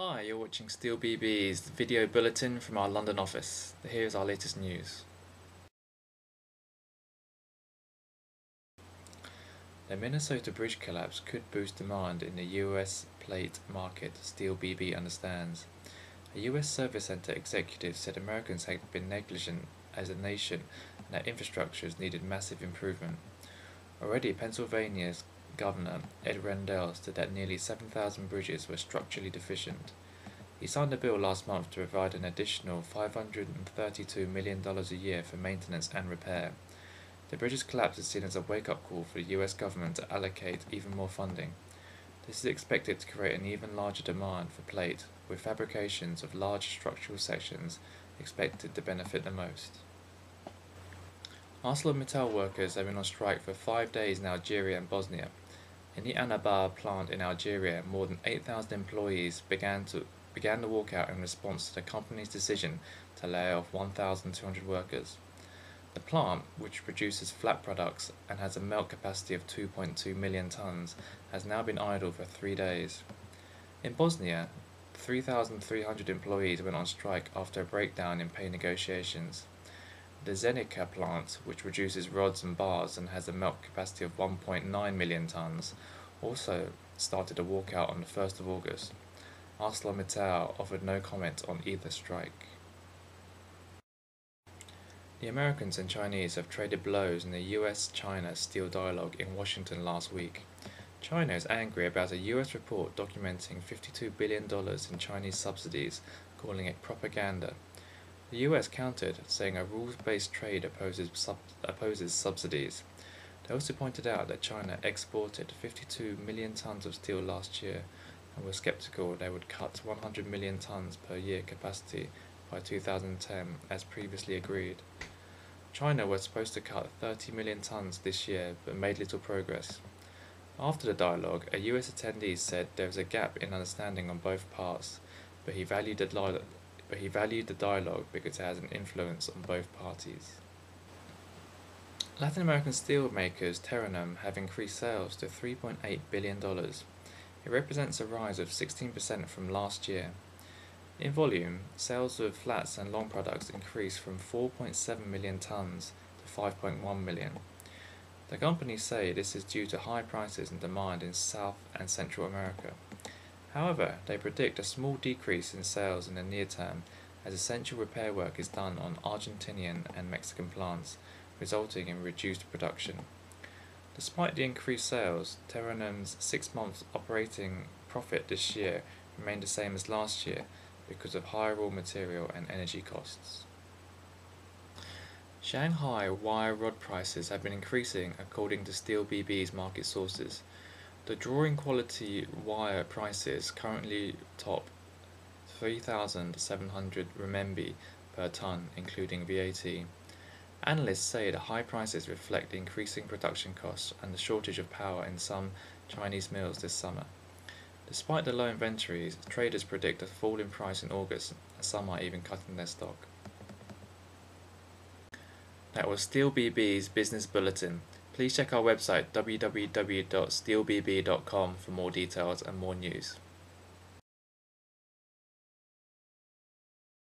Hi, you're watching Steel BB's video bulletin from our London office. Here's our latest news. The Minnesota bridge collapse could boost demand in the US plate market, Steel BB understands. A US service center executive said Americans had been negligent as a nation and that infrastructures needed massive improvement. Already, Pennsylvania's Governor Ed Rendell said that nearly 7,000 bridges were structurally deficient. He signed a bill last month to provide an additional $532 million a year for maintenance and repair. The bridge's collapse is seen as a wake-up call for the US government to allocate even more funding. This is expected to create an even larger demand for plate, with fabrications of large structural sections expected to benefit the most. ArcelorMittal workers have been on strike for 5 days in Algeria and Bosnia. In the Anabar plant in Algeria, more than 8,000 employees began the walkout in response to the company's decision to lay off 1,200 workers. The plant, which produces flat products and has a melt capacity of 2.2 million tons, has now been idle for 3 days. In Bosnia, 3,300 employees went on strike after a breakdown in pay negotiations. The Zenica plant, which produces rods and bars and has a melt capacity of 1.9 million tons, also started a walkout on the 1st of August. ArcelorMittal offered no comment on either strike. The Americans and Chinese have traded blows in the US-China steel dialogue in Washington last week. China is angry about a US report documenting $52 billion in Chinese subsidies, calling it propaganda. The US countered, saying a rules-based trade opposes subsidies. They also pointed out that China exported 52 million tons of steel last year, and were skeptical they would cut 100 million tons per year capacity by 2010 as previously agreed. China was supposed to cut 30 million tons this year but made little progress. After the dialogue, a US attendee said there was a gap in understanding on both parts, but he valued the dialogue because it has an influence on both parties. Latin American steel makers Terranum have increased sales to $3.8 billion. It represents a rise of 16% from last year. In volume, sales of flats and long products increased from 4.7 million tons to 5.1 million. The companies say this is due to high prices and demand in South and Central America. However, they predict a small decrease in sales in the near term as essential repair work is done on Argentinian and Mexican plants, resulting in reduced production. Despite the increased sales, Terranum's 6 months operating profit this year remained the same as last year because of higher raw material and energy costs. Shanghai wire rod prices have been increasing according to Steel BB's market sources. The drawing quality wire prices currently top 3,700 renminbi per ton, including VAT. Analysts say the high prices reflect the increasing production costs and the shortage of power in some Chinese mills this summer. Despite the low inventories, traders predict a fall in price in August, and some are even cutting their stock. That was Steel BB's Business Bulletin. Please check our website www.steelbb.com for more details and more news.